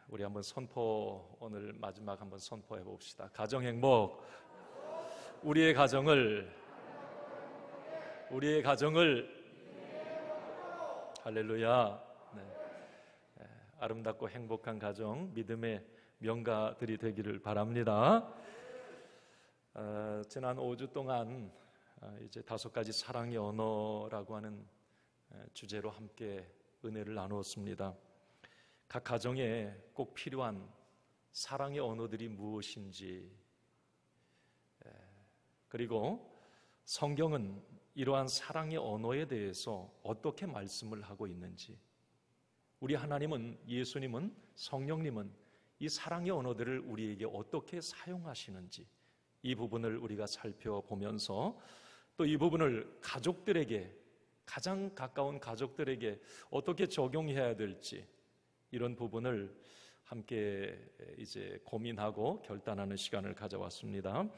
우리 한번 오늘 마지막 한번 선포해 봅시다. 가정 행복. 우리의 가정을 할렐루야. 네. 아름답고 행복한 가정, 믿음의 명가들이 되기를 바랍니다. 지난 5주 동안 이제 5가지 사랑의 언어라고 하는 주제로 함께 은혜를 나누었습니다. 각 가정에 꼭 필요한 사랑의 언어들이 무엇인지, 그리고 성경은 이러한 사랑의 언어에 대해서 어떻게 말씀을 하고 있는지, 우리 하나님은, 예수님은, 성령님은 이 사랑의 언어들을 우리에게 어떻게 사용하시는지, 이 부분을 우리가 살펴보면서 또 이 부분을 가족들에게, 가장 가까운 가족들에게 어떻게 적용해야 될지, 이런 부분을 함께 이제 고민하고 결단하는 시간을 가져왔습니다.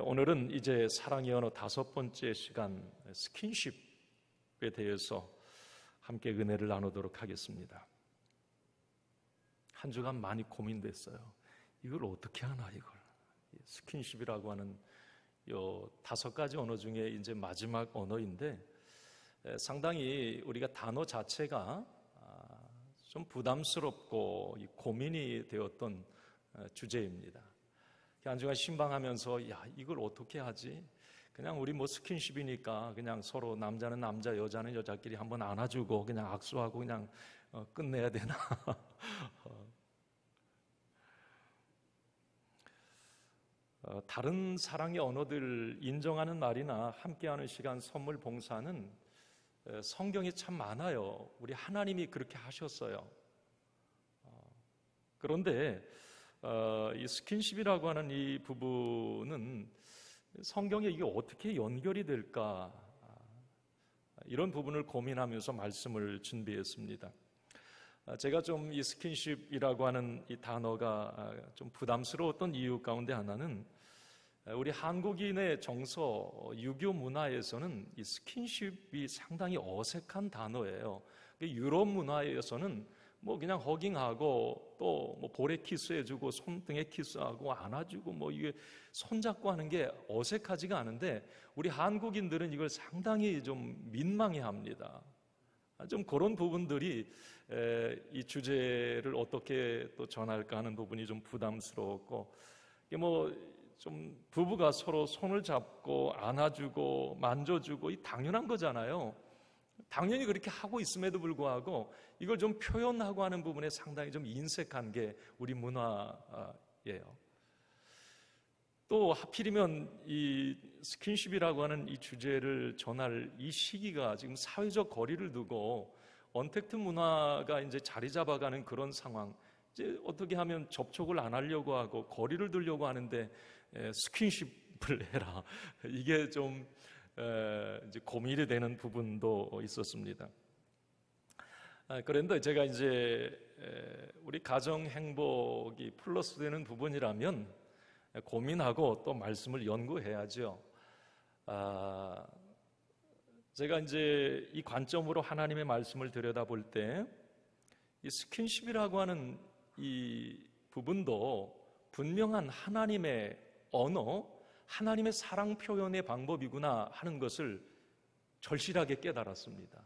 오늘은 이제 사랑의 언어 5번째 시간, 스킨십에 대해서 함께 은혜를 나누도록 하겠습니다. 한 주간 많이 고민됐어요. 이걸 어떻게 하나, 이걸. 스킨십이라고 하는 요 5가지 언어 중에 이제 마지막 언어인데, 상당히 우리가 단어 자체가 좀 부담스럽고 고민이 되었던 주제입니다. 한 주간 신방하면서 이걸 어떻게 하지? 그냥 우리 스킨십이니까 그냥 서로 남자는 남자, 여자는 여자끼리 한번 안아주고 그냥 악수하고 그냥 끝내야 되나? 다른 사랑의 언어들 인정하는 날이나 함께하는 시간, 선물, 봉사는 성경에 참 많아요. 우리 하나님이 그렇게 하셨어요. 그런데 이 스킨십이라고 하는 이 부분은 성경에 이게 어떻게 연결이 될까, 이런 부분을 고민하면서 말씀을 준비했습니다. 제가 좀 이 스킨십이라고 하는 이 단어가 좀 부담스러웠던 이유 가운데 하나는, 우리 한국인의 정서, 유교 문화에서는 이 스킨십이 상당히 어색한 단어예요. 유럽 문화에서는 그냥 허깅하고 또 볼에 키스해주고 손등에 키스하고 안아주고 이게 손잡고 하는 게 어색하지가 않은데, 우리 한국인들은 이걸 상당히 좀 민망해합니다. 좀 그런 부분들이 이 주제를 어떻게 또 전할까 하는 부분이 좀 부담스러웠고, 좀 부부가 서로 손을 잡고 안아주고 만져주고 이 당연한 거잖아요. 당연히 그렇게 하고 있음에도 불구하고 이걸 좀 표현하고 하는 부분에 상당히 좀 인색한 게 우리 문화예요. 또 하필이면 이 스킨십이라고 하는 이 주제를 전할 이 시기가 지금 사회적 거리를 두고 언택트 문화가 이제 자리 잡아가는 그런 상황, 이제 어떻게 하면 접촉을 안 하려고 하고 거리를 두려고 하는데 스킨십을 해라, 이게 좀 이제 고민이 되는 부분도 있었습니다. 그런데 제가 이제 우리 가정 행복이 플러스 되는 부분이라면 고민하고 또 말씀을 연구해야죠. 제가 이제 이 관점으로 하나님의 말씀을 들여다볼 때 이 스킨십이라고 하는 이 부분도 분명한 하나님의 언어, 하나님의 사랑 표현의 방법이구나 하는 것을 절실하게 깨달았습니다.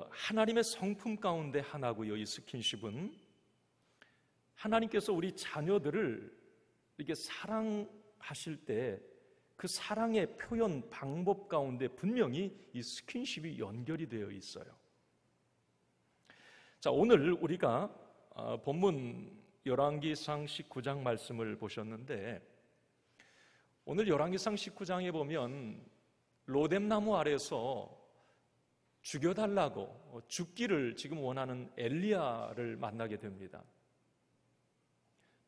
하나님의 성품 가운데 하나고요. 이 스킨십은 하나님께서 우리 자녀들을 이렇게 사랑하실 때 그 사랑의 표현 방법 가운데 분명히 이 스킨십이 연결이 되어 있어요. 자, 오늘 우리가 본문 열왕기상 19장 말씀을 보셨는데, 오늘 열왕기상 19장에 보면 로뎀나무 아래서 죽여달라고 죽기를 지금 원하는 엘리야를 만나게 됩니다.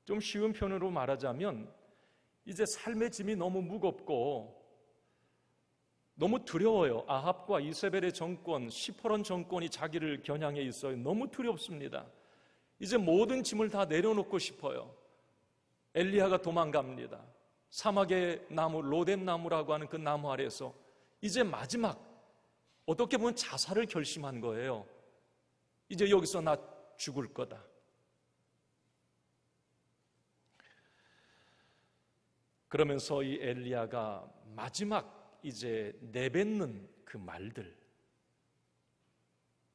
좀 쉬운 표현으로 말하자면 이제 삶의 짐이 너무 무겁고 너무 두려워요. 아합과 이세벨의 정권, 시퍼론 정권이 자기를 겨냥해 있어요. 너무 두렵습니다. 이제 모든 짐을 다 내려놓고 싶어요. 엘리야가 도망갑니다. 사막의 나무, 로뎀나무라고 하는 그 나무 아래에서 이제 마지막, 어떻게 보면 자살을 결심한 거예요. 이제 여기서 나 죽을 거다. 그러면서 이 엘리야가 마지막 이제 내뱉는 그 말들,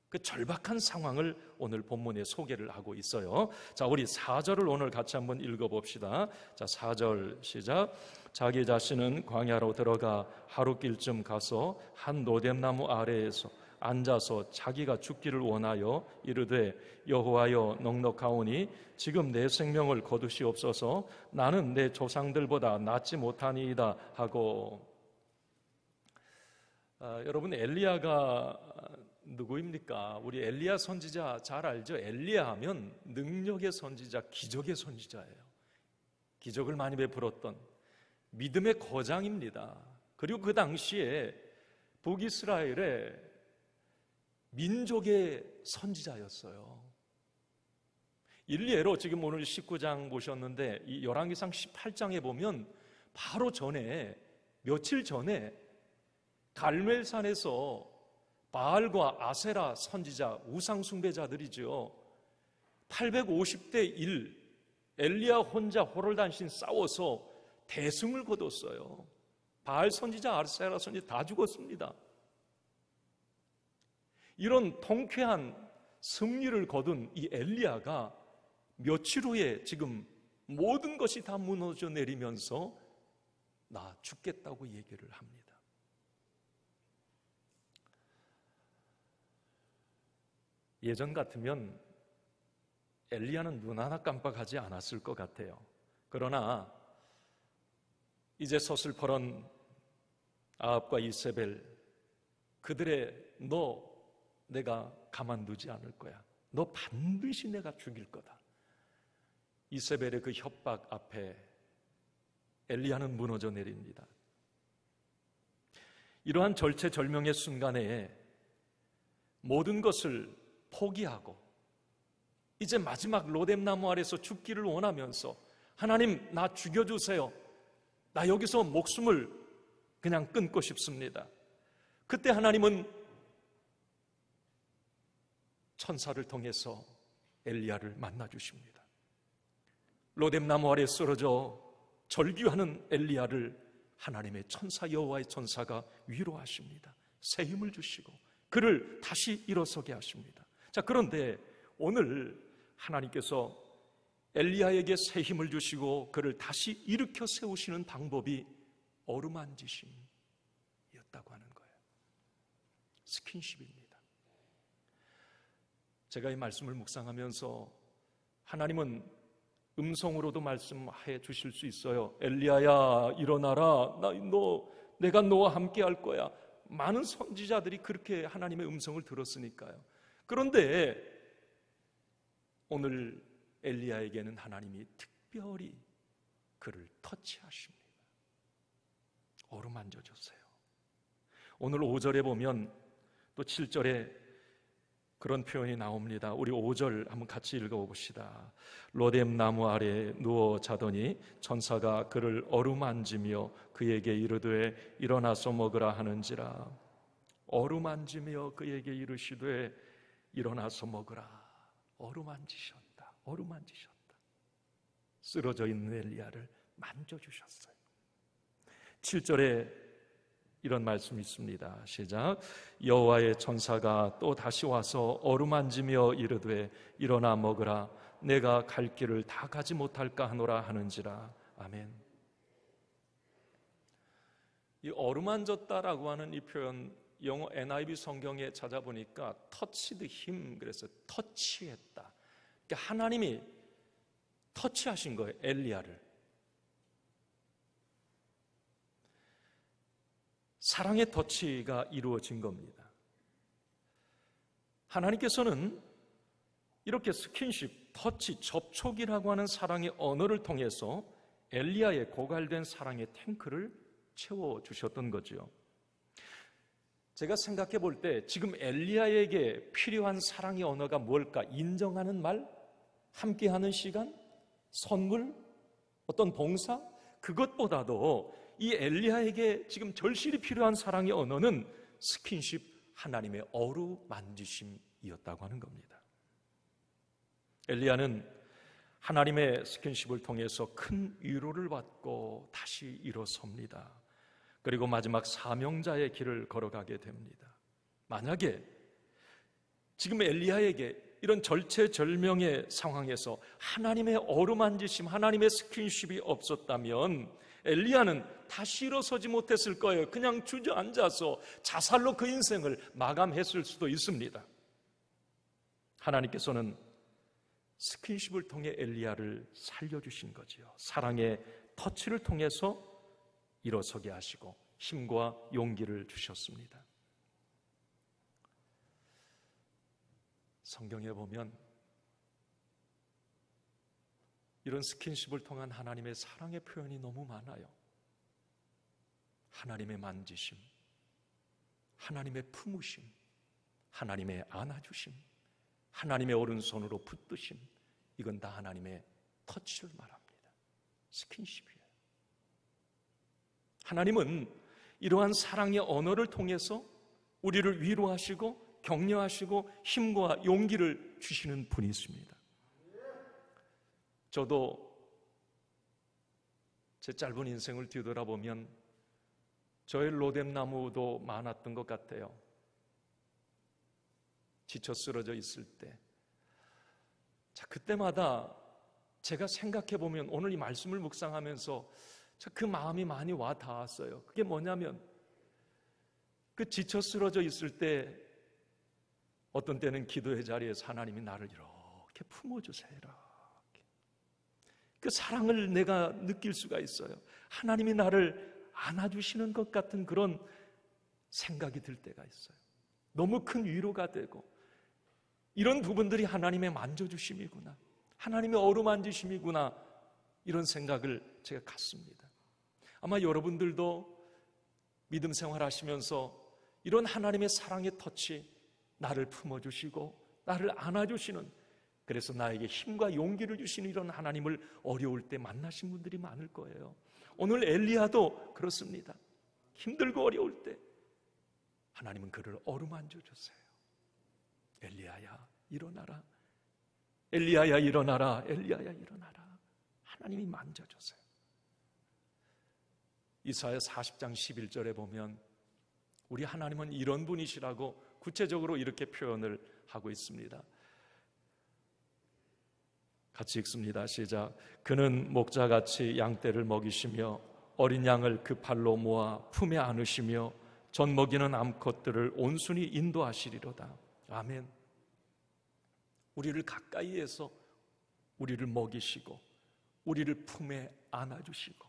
그 절박한 상황을 오늘 본문에 소개를 하고 있어요. 자, 우리 4절을 오늘 같이 한번 읽어봅시다. 자, 4절 시작. 자기 자신은 광야로 들어가 하루길쯤 가서 한 노뎀나무 아래에서 앉아서 자기가 죽기를 원하여 이르되 여호와여 넉넉하오니 지금 내 생명을 거두시옵소서. 나는 내 조상들보다 낫지 못하니이다 하고. 여러분, 엘리야가 누구입니까? 우리 엘리야 선지자 잘 알죠? 엘리야 하면 능력의 선지자, 기적의 선지자예요. 기적을 많이 베풀었던 믿음의 거장입니다. 그리고 그 당시에 북이스라엘의 민족의 선지자였어요. 일례로 지금 오늘 19장 보셨는데 이 열왕기상 18장에 보면 바로 전에, 며칠 전에 갈멜산에서 바알과 아세라 선지자, 우상 숭배자들이죠. 850대 1, 엘리야 혼자 호롤단신 싸워서 대승을 거뒀어요. 바알 선지자, 아세라 선지자 다 죽었습니다. 이런 통쾌한 승리를 거둔 이 엘리야가 며칠 후에 지금 모든 것이 다 무너져 내리면서 나 죽겠다고 얘기를 합니다. 예전 같으면 엘리야는 눈 하나 깜빡하지 않았을 것 같아요. 그러나 이제 서슬퍼런 아합과 이세벨, 그들의 너 내가 가만두지 않을 거야. 너 반드시 내가 죽일 거다. 이세벨의 그 협박 앞에 엘리야는 무너져 내립니다. 이러한 절체절명의 순간에 모든 것을 포기하고 이제 마지막 로뎀나무 아래서 죽기를 원하면서 하나님 나 죽여주세요. 나 여기서 목숨을 그냥 끊고 싶습니다. 그때 하나님은 천사를 통해서 엘리야를 만나주십니다. 로뎀나무 아래 쓰러져 절규하는 엘리야를 하나님의 천사, 여호와의 천사가 위로하십니다. 새 힘을 주시고 그를 다시 일어서게 하십니다. 자, 그런데 오늘 하나님께서 엘리야에게 새 힘을 주시고 그를 다시 일으켜 세우시는 방법이 어루만지심이었다고 하는 거예요. 스킨십입니다. 제가 이 말씀을 묵상하면서 하나님은 음성으로도 말씀해 주실 수 있어요. 엘리야야 일어나라. 내가 너와 함께 할 거야. 많은 선지자들이 그렇게 하나님의 음성을 들었으니까요. 그런데 오늘 엘리야에게는 하나님이 특별히 그를 터치하십니다. 어루만져 주세요. 오늘 5절에 보면 또 7절에 그런 표현이 나옵니다. 우리 5절 한번 같이 읽어봅시다. 로뎀나무 아래에 누워 자더니 천사가 그를 어루만지며 그에게 이르되 일어나서 먹으라 하는지라. 어루만지며 그에게 이르시되 일어나서 먹으라. 어루만지셨다. 쓰러져 있는 엘리야를 만져주셨어요. 7절에 이런 말씀이 있습니다. 시작. 여호와의 천사가 또 다시 와서 어루만지며 이르되 일어나 먹으라. 내가 갈 길을 다 가지 못할까 하노라 하는지라. 아멘. 이 어루만졌다라고 하는 이 표현, 영어 NIV 성경에 찾아보니까 touched him, 그래서 터치했다. 그러니까 하나님이 터치하신 거예요, 엘리야를. 사랑의 터치가 이루어진 겁니다. 하나님께서는 이렇게 스킨십, 터치, 접촉이라고 하는 사랑의 언어를 통해서 엘리야의 고갈된 사랑의 탱크를 채워주셨던 거죠. 제가 생각해 볼 때 지금 엘리야에게 필요한 사랑의 언어가 뭘까? 인정하는 말? 함께하는 시간? 선물? 어떤 봉사? 그것보다도 이 엘리야에게 지금 절실히 필요한 사랑의 언어는 스킨십, 하나님의 어루만지심이었다고 하는 겁니다. 엘리야는 하나님의 스킨십을 통해서 큰 위로를 받고 다시 일어섭니다. 그리고 마지막 사명자의 길을 걸어가게 됩니다. 만약에 지금 엘리야에게 이런 절체절명의 상황에서 하나님의 어루만지심, 하나님의 스킨십이 없었다면 엘리야는 다시 일어서지 못했을 거예요. 그냥 주저앉아서 자살로 그 인생을 마감했을 수도 있습니다. 하나님께서는 스킨십을 통해 엘리야를 살려주신 거지요. 사랑의 터치를 통해서 일어서게 하시고 힘과 용기를 주셨습니다. 성경에 보면 이런 스킨십을 통한 하나님의 사랑의 표현이 너무 많아요. 하나님의 만지심, 하나님의 품으심, 하나님의 안아주심, 하나님의 오른손으로 붙드심, 이건 다 하나님의 터치를 말합니다. 스킨십이에요. 하나님은 이러한 사랑의 언어를 통해서 우리를 위로하시고 격려하시고 힘과 용기를 주시는 분이십니다. 저도 제 짧은 인생을 뒤돌아보면 저의 로뎀나무도 많았던 것 같아요. 지쳐 쓰러져 있을 때. 자, 그때마다 제가 생각해보면 오늘 이 말씀을 묵상하면서 그 마음이 많이 와 닿았어요. 그게 뭐냐면 그 지쳐 쓰러져 있을 때 어떤 때는 기도의 자리에서 하나님이 나를 이렇게 품어주세요. 이렇게. 그 사랑을 내가 느낄 수가 있어요. 하나님이 나를 안아주시는 것 같은 그런 생각이 들 때가 있어요. 너무 큰 위로가 되고 이런 부분들이 하나님의 만져주심이구나, 하나님의 어루만지심이구나, 이런 생각을 제가 갖습니다. 아마 여러분들도 믿음 생활하시면서 이런 하나님의 사랑의 터치, 나를 품어주시고 나를 안아주시는, 그래서 나에게 힘과 용기를 주시는 이런 하나님을 어려울 때 만나신 분들이 많을 거예요. 오늘 엘리야도 그렇습니다. 힘들고 어려울 때 하나님은 그를 어루만져 주세요. 엘리야야 일어나라, 엘리야야 일어나라, 엘리야야 일어나라. 하나님이 만져주세요. 이사야 40장 11절에 보면 우리 하나님은 이런 분이시라고 구체적으로 이렇게 표현을 하고 있습니다. 같이 읽습니다. 시작. 그는 목자같이 양떼를 먹이시며 어린 양을 그 팔로 모아 품에 안으시며 젖 먹이는 암컷들을 온순히 인도하시리로다. 아멘. 우리를 가까이에서 우리를 먹이시고 우리를 품에 안아주시고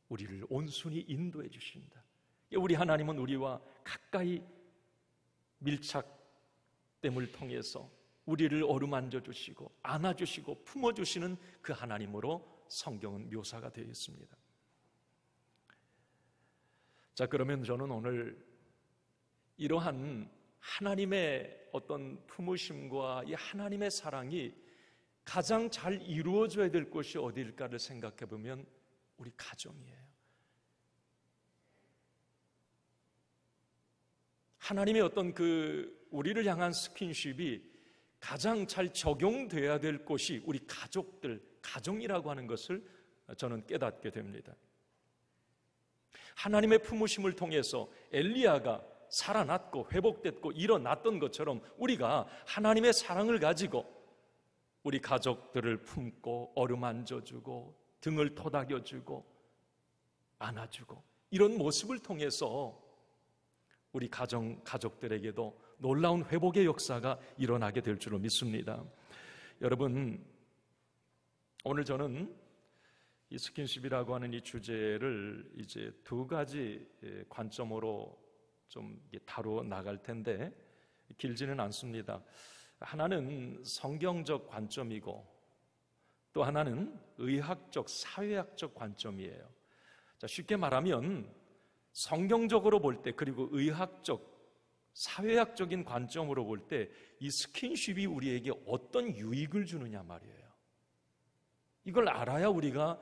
우리를 온순히 인도해 주신다. 우리 하나님은 우리와 가까이 밀착됨을 통해서 우리를 어루만져 주시고 안아주시고 품어주시는 그 하나님으로 성경은 묘사가 되어 있습니다. 자, 그러면 저는 오늘 이러한 하나님의 어떤 품으심과 이 하나님의 사랑이 가장 잘 이루어져야 될 곳이 어디일까를 생각해 보면 우리 가정이에요. 하나님의 어떤 그 우리를 향한 스킨십이 가장 잘 적용돼야 될 곳이 우리 가족들, 가정이라고 하는 것을 저는 깨닫게 됩니다. 하나님의 품으심을 통해서 엘리야가 살아났고 회복됐고 일어났던 것처럼 우리가 하나님의 사랑을 가지고 우리 가족들을 품고 어루만져주고 등을 토닥여주고 안아주고 이런 모습을 통해서 우리 가족들에게도 놀라운 회복의 역사가 일어나게 될 줄로 믿습니다. 여러분, 오늘 저는 이 스킨십이라고 하는 이 주제를 이제 두 가지 관점으로 좀 다루어 나갈 텐데 길지는 않습니다. 하나는 성경적 관점이고 또 하나는 의학적, 사회학적 관점이에요. 자, 쉽게 말하면 성경적으로 볼 때 그리고 의학적, 사회학적인 관점으로 볼 때 이 스킨십이 우리에게 어떤 유익을 주느냐 말이에요. 이걸 알아야 우리가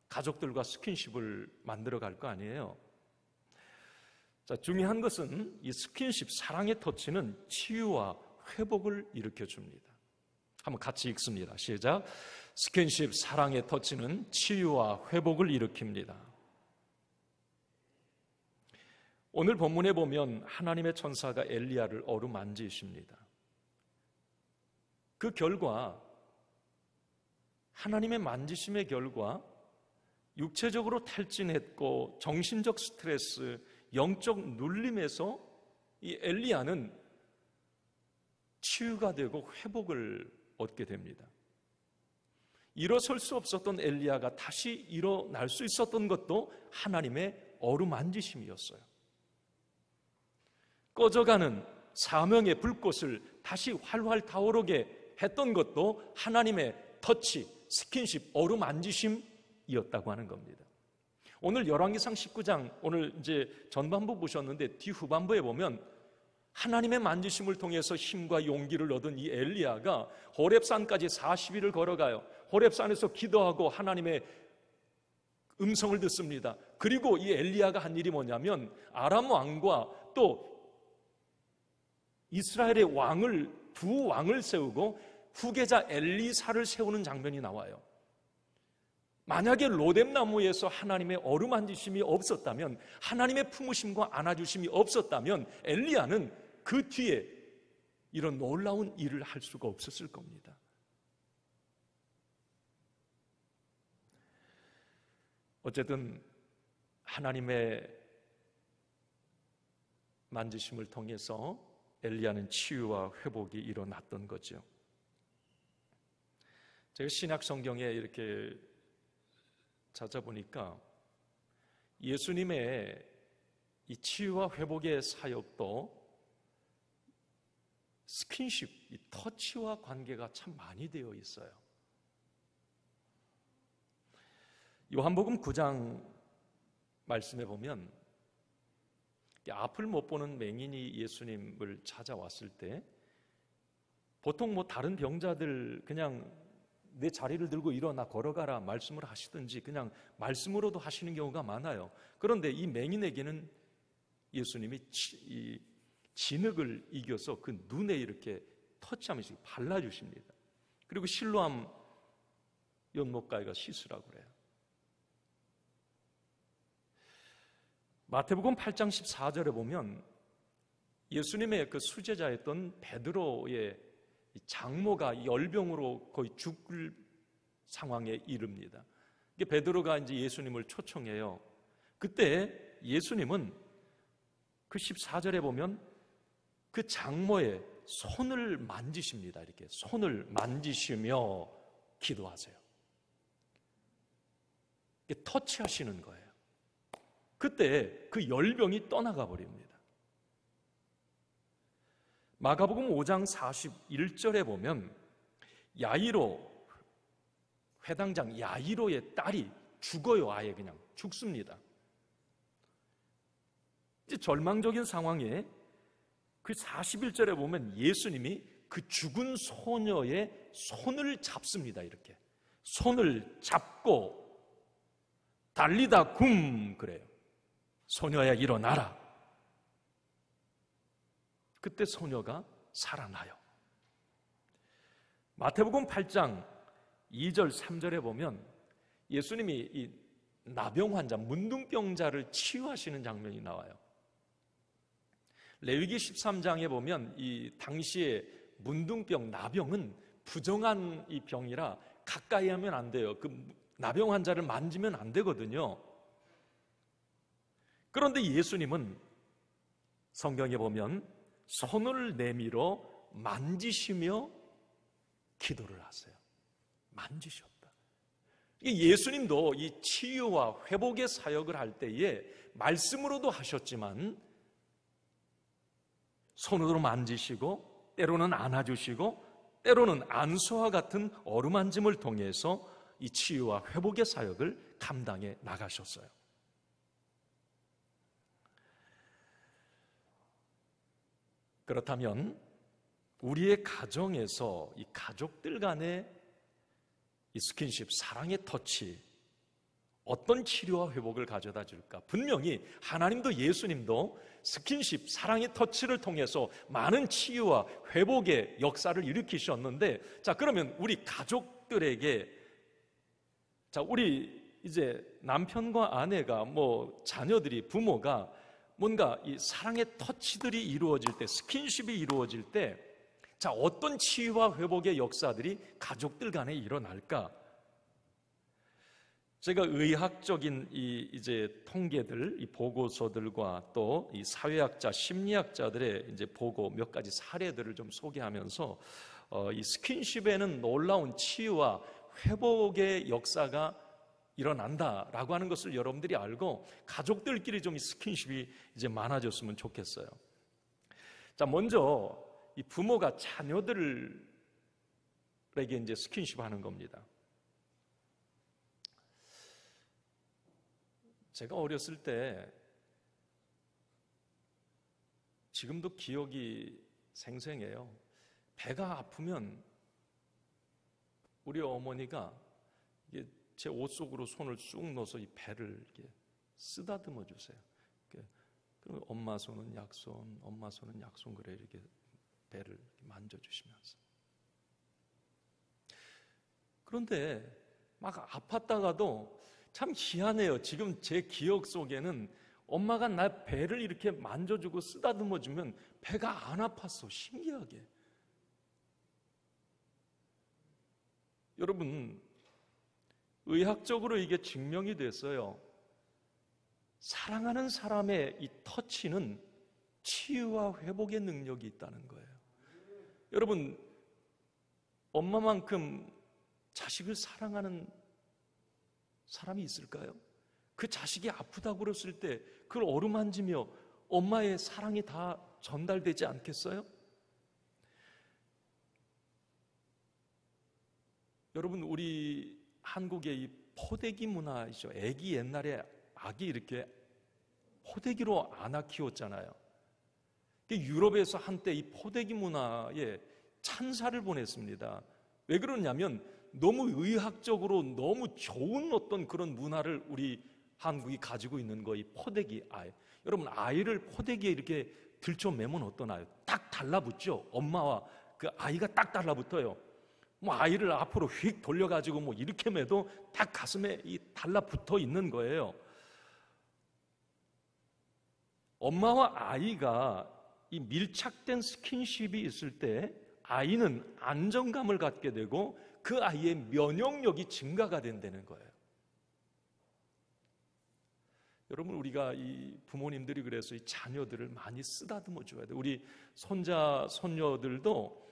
가족들과 스킨십을 만들어 갈 거 아니에요. 자, 중요한 것은 이 스킨십, 사랑의 터치는 치유와 회복을 일으켜 줍니다. 한번 같이 읽습니다. 시작. 스킨십, 사랑의 터치는 치유와 회복을 일으킵니다. 오늘 본문에 보면 하나님의 천사가 엘리야를 어루만지십니다. 그 결과, 하나님의 만지심의 결과 육체적으로 탈진했고 정신적 스트레스, 영적 눌림에서 이 엘리야는 치유가 되고 회복을 얻게 됩니다. 일어설 수 없었던 엘리야가 다시 일어날 수 있었던 것도 하나님의 어루만지심이었어요. 꺼져가는 사명의 불꽃을 다시 활활 타오르게 했던 것도 하나님의 터치, 스킨십, 어루만지심이었다고 하는 겁니다. 오늘 열왕기상 19장, 오늘 이제 전반부 보셨는데 뒤후반부에 보면 하나님의 만지심을 통해서 힘과 용기를 얻은 이 엘리야가 호렙산까지 40일을 걸어가요. 호렙산에서 기도하고 하나님의 음성을 듣습니다. 그리고 이 엘리야가 한 일이 뭐냐면 아람 왕과 또 이스라엘의 두 왕을 세우고 후계자 엘리사를 세우는 장면이 나와요. 만약에 로뎀나무에서 하나님의 어루만지심이 없었다면, 하나님의 품으심과 안아주심이 없었다면 엘리야는 그 뒤에 이런 놀라운 일을 할 수가 없었을 겁니다. 어쨌든 하나님의 만지심을 통해서 엘리야는 치유와 회복이 일어났던 거죠. 제가 신약 성경에 이렇게 찾아보니까 예수님의 이 치유와 회복의 사역도 스킨십, 이 터치와 관계가 참 많이 되어 있어요. 요한복음 9장 말씀에 보면 앞을 못 보는 맹인이 예수님을 찾아왔을 때 보통 뭐 다른 병자들 그냥 내 자리를 들고 일어나 걸어가라 말씀을 하시든지 그냥 말씀으로도 하시는 경우가 많아요. 그런데 이 맹인에게는 예수님이 이 진흙을 이겨서 그 눈에 이렇게 터치하면서 발라주십니다. 그리고 실로암 연못가에가 씻으라고 그래요. 마태복음 8장 14절에 보면 예수님의 그 수제자였던 베드로의 장모가 열병으로 거의 죽을 상황에 이릅니다. 베드로가 이제 예수님을 초청해요. 그때 예수님은 그 14절에 보면 그 장모의 손을 만지십니다. 이렇게 손을 만지시며 기도하세요. 터치하시는 거예요. 그때 그 열병이 떠나가 버립니다. 마가복음 5장 41절에 보면 야이로, 회당장 야이로의 딸이 죽어요. 아예 그냥 죽습니다. 이제 절망적인 상황에 그 41절에 보면 예수님이 그 죽은 소녀의 손을 잡습니다. 이렇게 손을 잡고 달리다 굼 그래요. 소녀야 일어나라. 그때 소녀가 살아나요. 마태복음 8장 2절 3절에 보면 예수님이 이 나병 환자, 문둥병자를 치유하시는 장면이 나와요. 레위기 13장에 보면 이 당시에 문둥병, 나병은 부정한 이 병이라 가까이 하면 안 돼요. 그 나병 환자를 만지면 안 되거든요. 그런데 예수님은 성경에 보면 손을 내밀어 만지시며 기도를 하세요. 만지셨다. 예수님도 이 치유와 회복의 사역을 할 때에 말씀으로도 하셨지만 손으로 만지시고 때로는 안아주시고 때로는 안수와 같은 어루만짐을 통해서 이 치유와 회복의 사역을 감당해 나가셨어요. 그렇다면 우리의 가정에서 이 가족들 간의 이 스킨십, 사랑의 터치 어떤 치료와 회복을 가져다 줄까? 분명히 하나님도 예수님도 스킨십, 사랑의 터치를 통해서 많은 치유와 회복의 역사를 일으키셨는데, 자, 그러면 우리 가족들에게, 자, 우리 이제 남편과 아내가, 자녀들이, 부모가 뭔가 이 사랑의 터치들이 이루어질 때, 스킨십이 이루어질 때, 자, 어떤 치유와 회복의 역사들이 가족들 간에 일어날까? 제가 의학적인 이제 통계들, 이 보고서들과 또 이 사회학자, 심리학자들의 이제 보고 몇 가지 사례들을 좀 소개하면서 이 스킨십에는 놀라운 치유와 회복의 역사가 일어난다라고 하는 것을 여러분들이 알고 가족들끼리 좀 이 스킨십이 이제 많아졌으면 좋겠어요. 자, 먼저 이 부모가 자녀들에게 이제 스킨십 하는 겁니다. 제가 어렸을 때, 지금도 기억이 생생해요. 배가 아프면 우리 어머니가 제 옷 속으로 손을 쑥 넣어서 이 배를 이렇게 쓰다듬어 주세요. 그럼 엄마 손은 약손, 엄마 손은 약손, 그래 이렇게 배를 만져주시면서. 그런데 막 아팠다가도 참 희한해요. 지금 제 기억 속에는 엄마가 나 배를 이렇게 만져주고 쓰다듬어주면 배가 안 아팠어. 신기하게. 여러분, 의학적으로 이게 증명이 됐어요. 사랑하는 사람의 이 터치는 치유와 회복의 능력이 있다는 거예요. 여러분, 엄마만큼 자식을 사랑하는 사람이 있을까요? 그 자식이 아프다고 그랬을 때 그걸 어루만지며 엄마의 사랑이 다 전달되지 않겠어요? 여러분, 우리 한국의 이 포대기 문화이죠. 애기, 옛날에 아기 이렇게 포대기로 안아 키웠잖아요. 유럽에서 한때 이 포대기 문화에 찬사를 보냈습니다. 왜 그러냐면 너무 의학적으로 너무 좋은 어떤 그런 문화를 우리 한국이 가지고 있는 거, 이 포대기 아이. 여러분, 아이를 포대기에 이렇게 들쳐매면 어떠나요? 딱 달라붙죠. 엄마와 그 아이가 딱 달라붙어요. 아이를 앞으로 휙 돌려가지고 이렇게 매도 딱 가슴에 이 달라붙어 있는 거예요. 엄마와 아이가 이 밀착된 스킨십이 있을 때 아이는 안정감을 갖게 되고 그 아이의 면역력이 증가가 된다는 거예요. 여러분, 우리가 이 부모님들이 그래서 이 자녀들을 많이 쓰다듬어 줘야 돼요. 우리 손자, 손녀들도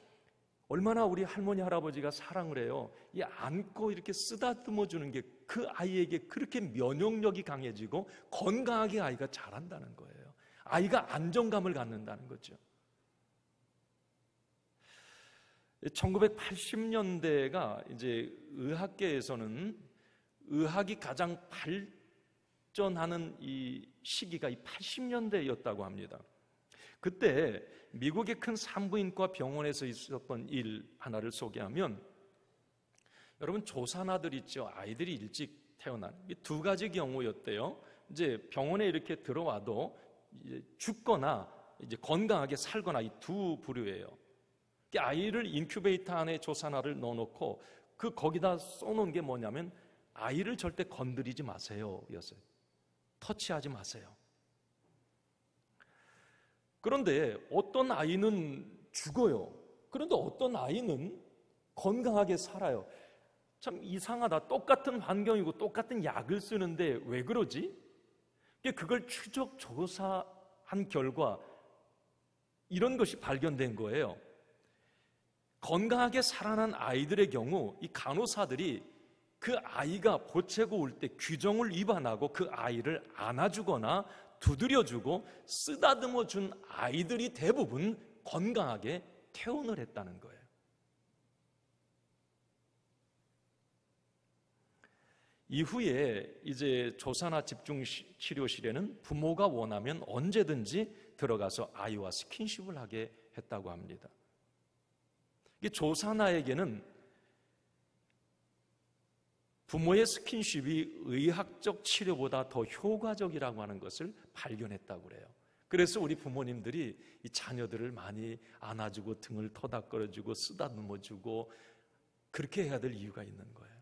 얼마나 우리 할머니, 할아버지가 사랑을 해요. 이 안고 이렇게 쓰다듬어 주는 게 그 아이에게 그렇게 면역력이 강해지고 건강하게 아이가 자란다는 거예요. 아이가 안정감을 갖는다는 거죠. 1980년대가 이제 의학계에서는 의학이 가장 발전하는 이 시기가 이 80년대였다고 합니다. 그때 미국의 큰 산부인과 병원에서 있었던 일 하나를 소개하면, 여러분, 조산아들 있죠. 아이들이 일찍 태어난 이 두 가지 경우였대요. 이제 병원에 이렇게 들어와도 이제 죽거나 이제 건강하게 살거나 이 두 부류예요. 아이를 인큐베이터 안에 조산아를 넣어놓고 거기다 써놓은 게 뭐냐면 아이를 절대 건드리지 마세요 였어요. 터치하지 마세요. 그런데 어떤 아이는 죽어요. 그런데 어떤 아이는 건강하게 살아요. 참 이상하다. 똑같은 환경이고 똑같은 약을 쓰는데 왜 그러지? 그걸 추적 조사한 결과 이런 것이 발견된 거예요. 건강하게 살아난 아이들의 경우 이 간호사들이 그 아이가 보채고 올 때 규정을 위반하고 그 아이를 안아주거나 두드려주고 쓰다듬어 준 아이들이 대부분 건강하게 퇴원을 했다는 거예요. 이후에 이제 조산아 집중치료실에는 부모가 원하면 언제든지 들어가서 아이와 스킨십을 하게 했다고 합니다. 조산아에게는 부모의 스킨십이 의학적 치료보다 더 효과적이라고 하는 것을 발견했다고 그래요. 그래서 우리 부모님들이 이 자녀들을 많이 안아주고 등을 토닥거려주고 쓰다듬어주고 그렇게 해야 될 이유가 있는 거예요.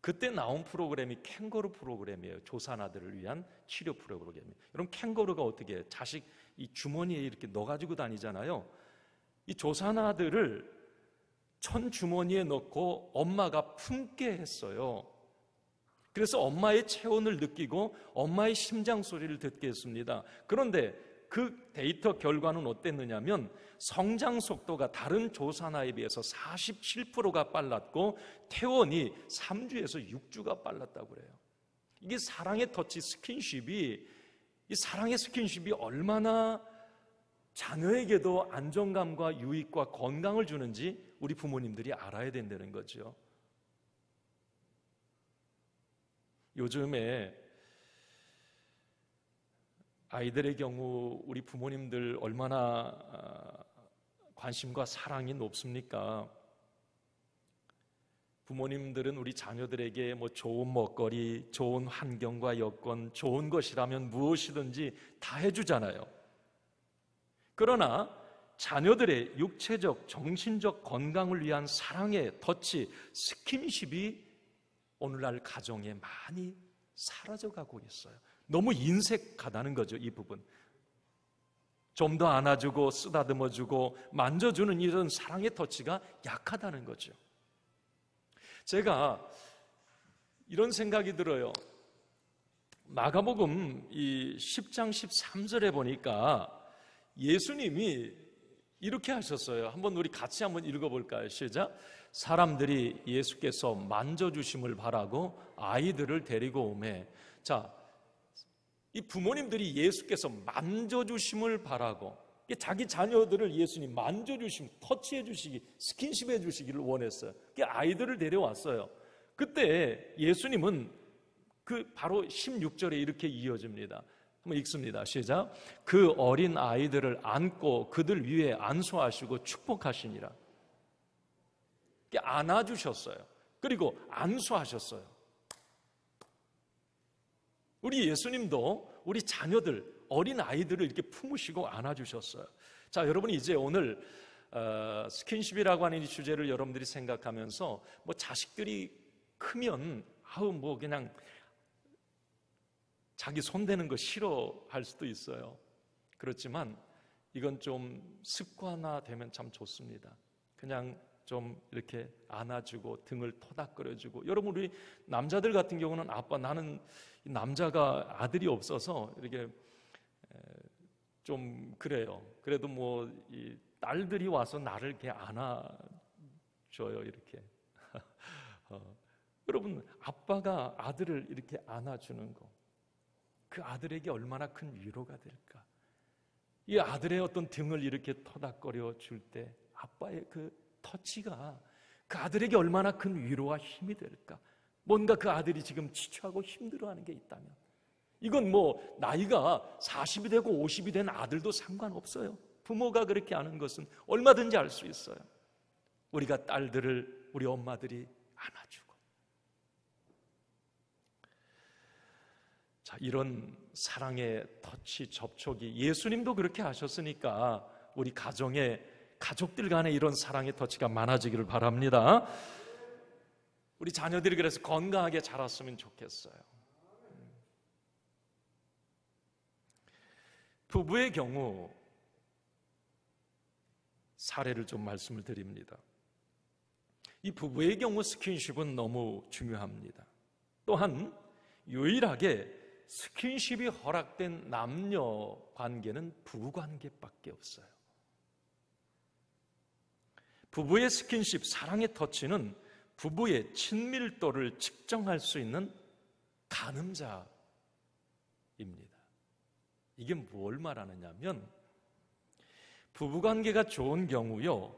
그때 나온 프로그램이 캥거루 프로그램이에요. 조산아들을 위한 치료 프로그램이에요. 여러분, 캥거루가 어떻게 해요? 자식 이 주머니에 이렇게 넣어가지고 다니잖아요. 이 조산아들을 천 주머니에 넣고 엄마가 품게 했어요. 그래서 엄마의 체온을 느끼고 엄마의 심장 소리를 듣게 했습니다. 그런데 그 데이터 결과는 어땠느냐면 성장 속도가 다른 조산아에 비해서 47%가 빨랐고 퇴원이 3주에서 6주가 빨랐다고 그래요. 이게 사랑의 터치 스킨십이, 이 사랑의 스킨십이 얼마나 자녀에게도 안정감과 유익과 건강을 주는지 우리 부모님들이 알아야 된다는 거죠. 요즘에 아이들의 경우 우리 부모님들 얼마나 관심과 사랑이 높습니까? 부모님들은 우리 자녀들에게 뭐 좋은 먹거리, 좋은 환경과 여건, 좋은 것이라면 무엇이든지 다 해주잖아요. 그러나 자녀들의 육체적, 정신적 건강을 위한 사랑의 터치, 스킨십이 오늘날 가정에 많이 사라져가고 있어요. 너무 인색하다는 거죠, 이 부분. 좀 더 안아주고 쓰다듬어주고 만져주는 이런 사랑의 터치가 약하다는 거죠. 제가 이런 생각이 들어요. 마가복음 이 10장 13절에 보니까 예수님이 이렇게 하셨어요. 한번 우리 같이 한번 읽어볼까요? 시작. 사람들이 예수께서 만져주심을 바라고 아이들을 데리고 오매. 자, 이 부모님들이 예수께서 만져주심을 바라고 자기 자녀들을 예수님 만져주심, 터치해 주시기, 스킨십해 주시기를 원했어요. 아이들을 데려왔어요. 그때 예수님은 그 바로 16절에 이렇게 이어집니다. 한번 읽습니다. 시작. 그 어린 아이들을 안고 그들 위에 안수하시고 축복하시니라. 안아주셨어요. 그리고 안수하셨어요. 우리 예수님도 우리 자녀들, 어린 아이들을 이렇게 품으시고 안아주셨어요. 자, 여러분이 이제 오늘 스킨십이라고 하는 이 주제를 여러분들이 생각하면서 뭐 자식들이 크면 뭐 그냥 자기 손대는 거 싫어할 수도 있어요. 그렇지만 이건 좀 습관화되면 참 좋습니다. 그냥 좀 이렇게 안아주고 등을 토닥거려주고. 여러분, 우리 남자들 같은 경우는 아빠, 나는 남자가 아들이 없어서 이렇게 좀 그래요. 그래도 뭐 이 딸들이 와서 나를 이렇게 안아줘요, 이렇게. 여러분, 아빠가 아들을 이렇게 안아주는 거, 그 아들에게 얼마나 큰 위로가 될까? 이 아들의 어떤 등을 이렇게 토닥거려 줄 때 아빠의 그 터치가 그 아들에게 얼마나 큰 위로와 힘이 될까? 뭔가 그 아들이 지금 지쳐하고 힘들어하는 게 있다면, 이건 뭐 나이가 40이 되고 50이 된 아들도 상관없어요. 부모가 그렇게 하는 것은 얼마든지 알 수 있어요. 우리가 딸들을 우리 엄마들이 안아주고. 자, 이런 사랑의 터치, 접촉이 예수님도 그렇게 하셨으니까 우리 가족들 간에 이런 사랑의 터치가 많아지기를 바랍니다. 우리 자녀들이 그래서 건강하게 자랐으면 좋겠어요. 부부의 경우 사례를 좀 말씀을 드립니다. 이 부부의 경우 스킨십은 너무 중요합니다. 또한 유일하게 스킨십이 허락된 남녀 관계는 부부관계밖에 없어요. 부부의 스킨십, 사랑의 터치는 부부의 친밀도를 측정할 수 있는 가늠자입니다. 이게 뭘 말하느냐면, 부부관계가 좋은 경우요,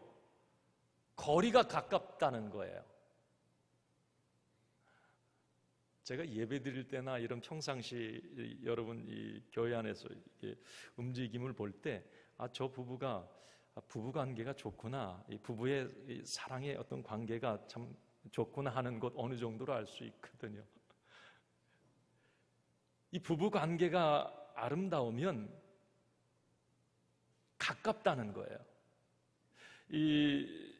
거리가 가깝다는 거예요. 제가 예배 드릴 때나 이런 평상시 여러분 이 교회 안에서 이렇게 움직임을 볼 때, 저 부부가 부부관계가 좋구나, 이 부부의 이 사랑의 어떤 관계가 참 좋구나 하는 것 어느 정도로 알 수 있거든요. 이 부부 관계가 아름다우면 가깝다는 거예요. 이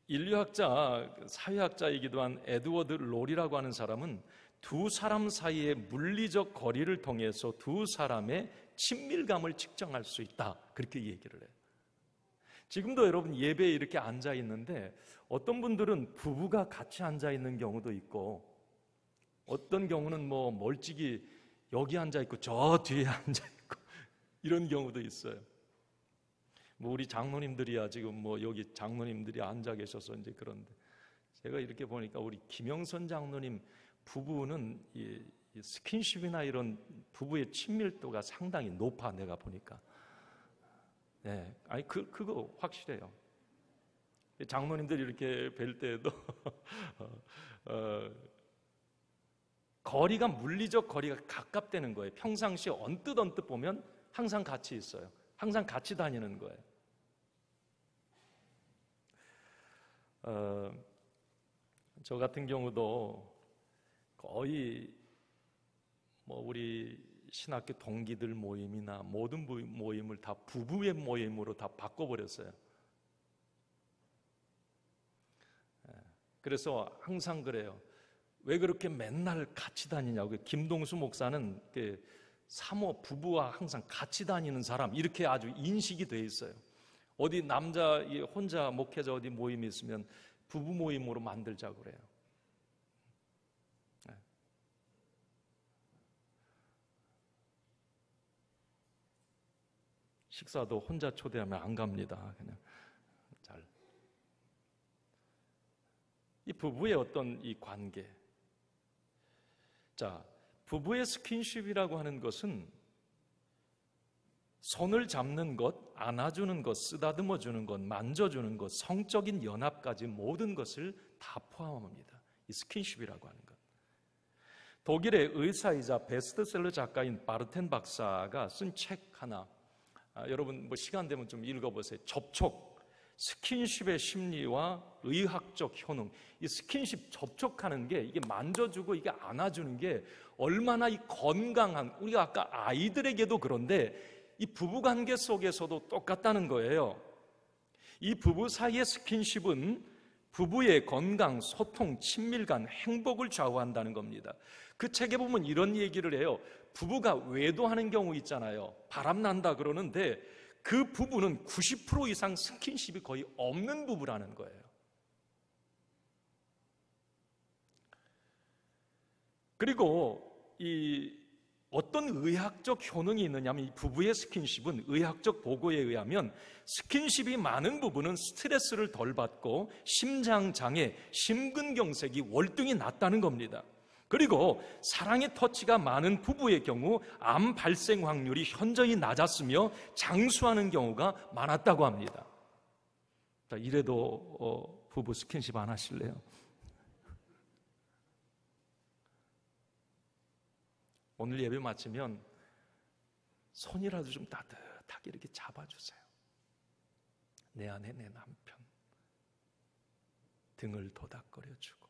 인류학자, 사회학자이기도 한 에드워드 롤이라고 하는 사람은 두 사람 사이의 물리적 거리를 통해서 두 사람의 친밀감을 측정할 수 있다, 그렇게 얘기를 해요. 지금도 여러분 예배에 이렇게 앉아 있는데 어떤 분들은 부부가 같이 앉아 있는 경우도 있고, 어떤 경우는 뭐 멀찍이 여기 앉아 있고 저 뒤에 앉아 있고 이런 경우도 있어요. 뭐 우리 장로님들이야 지금 뭐 여기 장로님들이 앉아 계셔서 이제 그런데, 제가 이렇게 보니까 우리 김영선 장로님 부부는 이 스킨십이나 이런 부부의 친밀도가 상당히 높아, 내가 보니까. 네, 아니 그거 확실해요. 장로님들이 이렇게 뵐 때에도 거리가, 물리적 거리가 가깝다는 거예요. 평상시에 언뜻 보면 항상 같이 있어요. 항상 같이 다니는 거예요. 저 같은 경우도 거의 뭐 우리 신학교 동기들 모임이나 모든 모임을 다 부부의 모임으로 다 바꿔버렸어요. 그래서 항상 그래요. 왜 그렇게 맨날 같이 다니냐고. 김동수 목사는 사모 부부와 항상 같이 다니는 사람, 이렇게 아주 인식이 돼 있어요. 어디 남자 혼자 목회자 어디 모임이 있으면 부부 모임으로 만들자고 그래요. 식사도 혼자 초대하면 안 갑니다. 그냥 잘. 이 부부의 어떤 이 관계. 자, 부부의 스킨십이라고 하는 것은 손을 잡는 것, 안아주는 것, 쓰다듬어 주는 것, 만져주는 것, 성적인 연합까지 모든 것을 다 포함합니다. 이 스킨십이라고 하는 것. 독일의 의사이자 베스트셀러 작가인 바르텐 박사가 쓴 책 하나, 여러분 뭐 시간 되면 좀 읽어보세요. 접촉, 스킨십의 심리와 의학적 효능. 이 스킨십, 접촉하는 게, 이게 만져주고 이게 안아주는 게 얼마나 이 건강한, 우리가 아까 아이들에게도 그런데 이 부부관계 속에서도 똑같다는 거예요. 이 부부 사이의 스킨십은 부부의 건강, 소통, 친밀감, 행복을 좌우한다는 겁니다. 그 책에 보면 이런 얘기를 해요. 부부가 외도하는 경우 있잖아요. 바람난다 그러는데 그 부부는 90% 이상 스킨십이 거의 없는 부부라는 거예요. 그리고 어떤 의학적 효능이 있느냐면, 이 부부의 스킨십은 의학적 보고에 의하면 스킨십이 많은 부부는 스트레스를 덜 받고 심장장애, 심근경색이 월등히 낮다는 겁니다. 그리고 사랑의 터치가 많은 부부의 경우 암 발생 확률이 현저히 낮았으며 장수하는 경우가 많았다고 합니다. 자, 이래도 부부 스킨십 안 하실래요? 오늘 예배 마치면 손이라도 좀 따뜻하게 이렇게 잡아주세요. 내 아내, 내 남편 등을 도닥거려주고,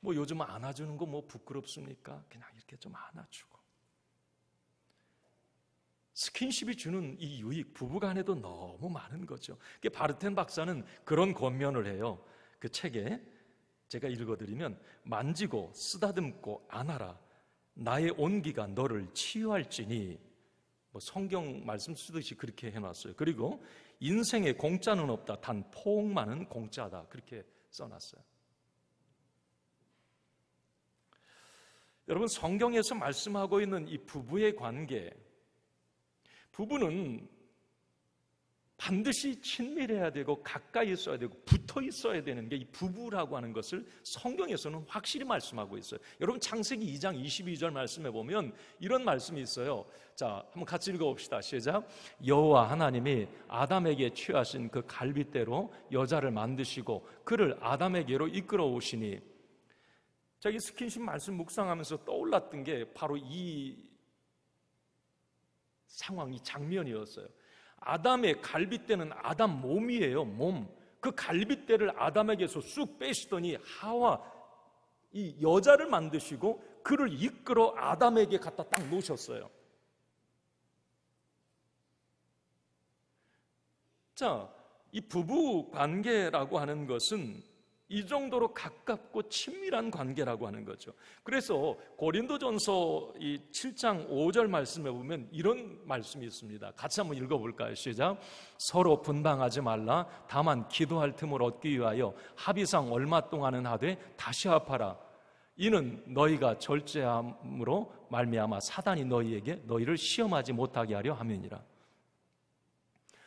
뭐 요즘 안아주는 거 뭐 부끄럽습니까? 그냥 이렇게 좀 안아주고. 스킨십이 주는 이 유익, 부부간에도 너무 많은 거죠. 바르텐 박사는 그런 권면을 해요. 그 책에 제가 읽어드리면, 만지고 쓰다듬고 안아라. 나의 온기가 너를 치유할지니. 뭐 성경 말씀 쓰듯이 그렇게 해놨어요. 그리고 인생에 공짜는 없다. 단 포옹만은 공짜다. 그렇게 써놨어요. 여러분, 성경에서 말씀하고 있는 이 부부의 관계, 부부는 반드시 친밀해야 되고 가까이 있어야 되고 붙어 있어야 되는 게 이 부부라고 하는 것을 성경에서는 확실히 말씀하고 있어요. 여러분, 창세기 2장 22절 말씀해 보면 이런 말씀이 있어요. 자, 한번 같이 읽어봅시다. 시작. 여호와 하나님이 아담에게 취하신 그 갈빗대로 여자를 만드시고 그를 아담에게로 이끌어 오시니. 자, 이 스킨십 말씀 묵상하면서 떠올랐던 게 바로 이 상황, 이 장면이었어요. 아담의 갈빗대는 아담 몸이에요. 몸. 그 갈빗대를 아담에게서 쑥 빼시더니 하와 이 여자를 만드시고 그를 이끌어 아담에게 갖다 딱 놓으셨어요. 자, 이 부부 관계라고 하는 것은 이 정도로 가깝고 친밀한 관계라고 하는 거죠. 그래서 고린도전서 이 7장 5절 말씀에 보면 이런 말씀이 있습니다. 같이 한번 읽어볼까요? 시작. 서로 분방하지 말라. 다만 기도할 틈을 얻기 위하여 합의상 얼마 동안은 하되 다시 합하라. 이는 너희가 절제함으로 말미암아 사단이 너희를 시험하지 못하게 하려 함이니라.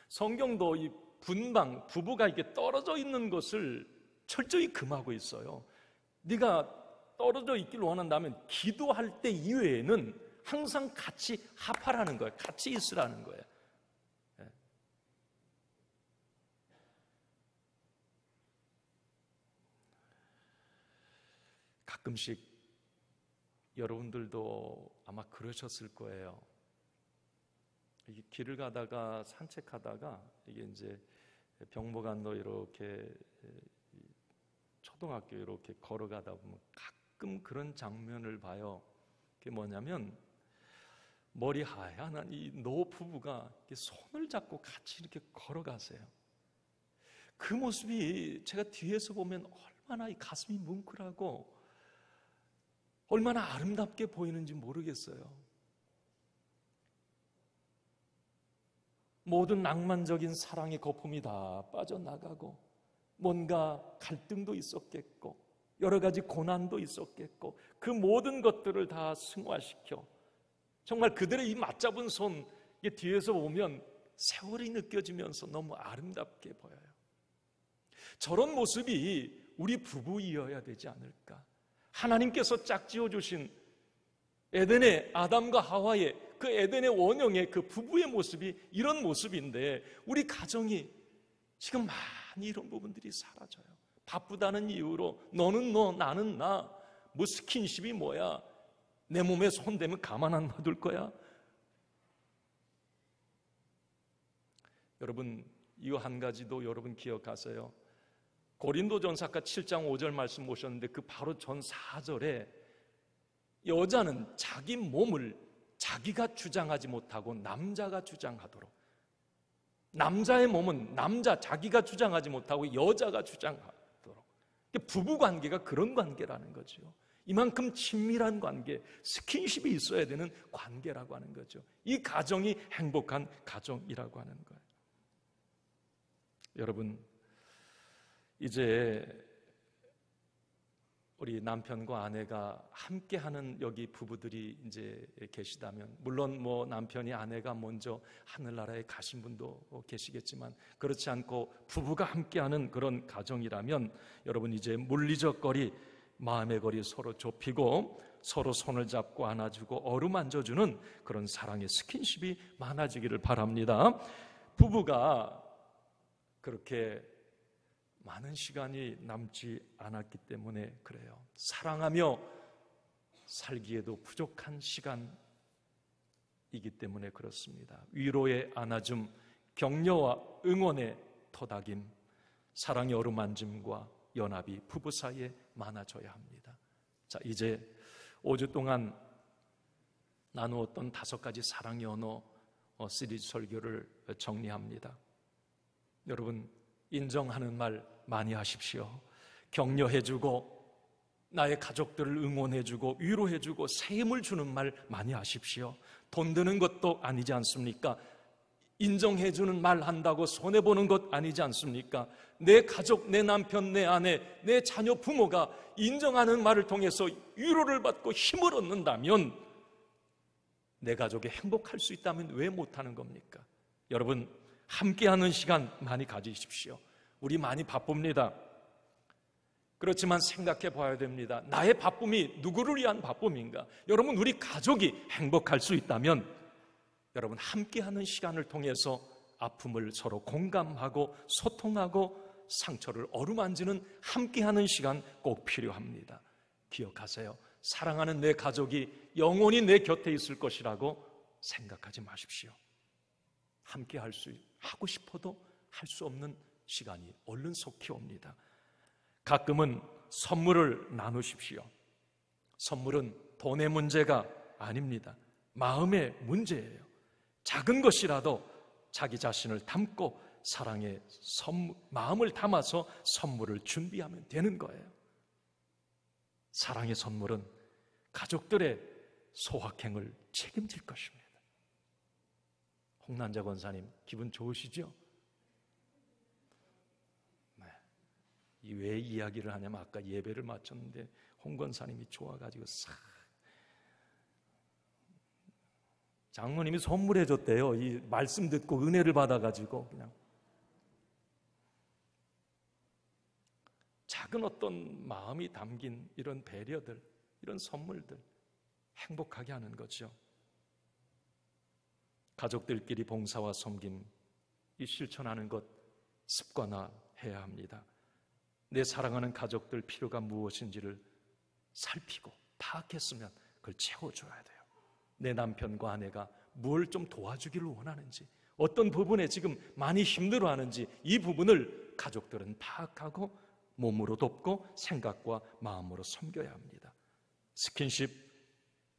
성경도 이 분방, 부부가 이렇게 떨어져 있는 것을 철저히 금하고 있어요. 네가 떨어져 있기를 원한다면 기도할 때 이외에는 항상 같이 합하라는 거예요. 같이 있으라는 거예요. 가끔씩 여러분들도 아마 그러셨을 거예요. 길을 가다가 산책하다가 이게 이제 병목안로 이렇게 초등학교 이렇게 걸어가다 보면 가끔 그런 장면을 봐요. 그게 뭐냐면 머리 하얀 이 노부부가 손을 잡고 같이 이렇게 걸어가세요. 그 모습이 제가 뒤에서 보면 얼마나 이 가슴이 뭉클하고 얼마나 아름답게 보이는지 모르겠어요. 모든 낭만적인 사랑의 거품이 다 빠져나가고 뭔가 갈등도 있었겠고 여러 가지 고난도 있었겠고 그 모든 것들을 다 승화시켜 정말 그들의 이 맞잡은 손 뒤에서 보면 세월이 느껴지면서 너무 아름답게 보여요. 저런 모습이 우리 부부이어야 되지 않을까. 하나님께서 짝지어 주신 에덴의 아담과 하와의 그 에덴의 원형의 그 부부의 모습이 이런 모습인데 우리 가정이 지금 많이 이런 부분들이 사라져요. 바쁘다는 이유로 너는 너 나는 나 뭐 스킨십이 뭐야, 내 몸에 손대면 가만 안 놔둘 거야. 여러분 이거 한 가지도 여러분 기억하세요. 고린도전서 아까 7장 5절 말씀 보셨는데 그 바로 전 4절에 여자는 자기 몸을 자기가 주장하지 못하고 남자가 주장하도록, 남자의 몸은 자기가 주장하지 못하고 여자가 주장하도록. 부부관계가 그런 관계라는 거죠. 이만큼 친밀한 관계, 스킨십이 있어야 되는 관계라고 하는 거죠. 이 가정이 행복한 가정이라고 하는 거예요. 여러분 이제 우리 남편과 아내가 함께하는 여기 부부들이 이제 계시다면, 물론 뭐 남편이 아내가 먼저 하늘나라에 가신 분도 계시겠지만 그렇지 않고 부부가 함께하는 그런 가정이라면 여러분 이제 물리적 거리, 마음의 거리 서로 좁히고 서로 손을 잡고 안아주고 어루만져주는 그런 사랑의 스킨십이 많아지기를 바랍니다. 부부가 그렇게 많은 시간이 남지 않았기 때문에 그래요. 사랑하며 살기에도 부족한 시간이기 때문에 그렇습니다. 위로의 안아줌, 격려와 응원의 토닥임, 사랑의 어루만짐과 연합이 부부 사이에 많아져야 합니다. 자, 이제 5주 동안 나누었던 5가지 사랑의 언어 시리즈 설교를 정리합니다. 여러분 인정하는 말 많이 하십시오. 격려해주고 나의 가족들을 응원해주고 위로해주고 새 힘을 주는 말 많이 하십시오. 돈 드는 것도 아니지 않습니까? 인정해주는 말 한다고 손해보는 것 아니지 않습니까? 내 가족, 내 남편, 내 아내, 내 자녀, 부모가 인정하는 말을 통해서 위로를 받고 힘을 얻는다면, 내 가족이 행복할 수 있다면 왜 못하는 겁니까? 여러분 함께하는 시간 많이 가지십시오. 우리 많이 바쁩니다. 그렇지만 생각해 봐야 됩니다. 나의 바쁨이 누구를 위한 바쁨인가? 여러분 우리 가족이 행복할 수 있다면 여러분 함께하는 시간을 통해서 아픔을 서로 공감하고 소통하고 상처를 어루만지는 함께하는 시간 꼭 필요합니다. 기억하세요. 사랑하는 내 가족이 영원히 내 곁에 있을 것이라고 생각하지 마십시오. 함께 하고 싶어도 할 수 없는 시간이 얼른 속히 옵니다. 가끔은 선물을 나누십시오. 선물은 돈의 문제가 아닙니다. 마음의 문제예요. 작은 것이라도 자기 자신을 담고 사랑의 마음을 담아서 선물을 준비하면 되는 거예요. 사랑의 선물은 가족들의 소확행을 책임질 것입니다. 홍난자 권사님 기분 좋으시죠? 네. 왜 이야기를 하냐면 아까 예배를 마쳤는데 홍 권사님이 좋아가지고 싹 장모님이 선물해 줬대요. 이 말씀 듣고 은혜를 받아가지고 그냥 작은 어떤 마음이 담긴 이런 배려들, 이런 선물들 행복하게 하는 거죠. 가족들끼리 봉사와 섬김 이 실천하는 것 습관화해야 합니다. 내 사랑하는 가족들 필요가 무엇인지를 살피고 파악했으면 그걸 채워줘야 돼요. 내 남편과 아내가 뭘 좀 도와주기를 원하는지, 어떤 부분에 지금 많이 힘들어하는지 이 부분을 가족들은 파악하고 몸으로 돕고 생각과 마음으로 섬겨야 합니다. 스킨십,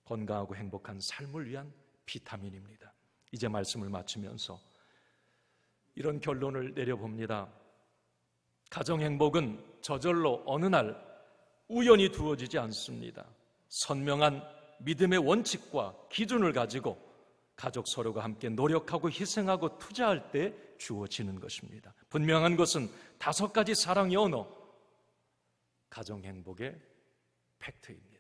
건강하고 행복한 삶을 위한 비타민입니다. 이제 말씀을 마치면서 이런 결론을 내려봅니다. 가정행복은 저절로 어느 날 우연히 두어지지 않습니다. 선명한 믿음의 원칙과 기준을 가지고 가족 서로가 함께 노력하고 희생하고 투자할 때 주어지는 것입니다. 분명한 것은 5가지 사랑의 언어, 가정행복의 팩트입니다.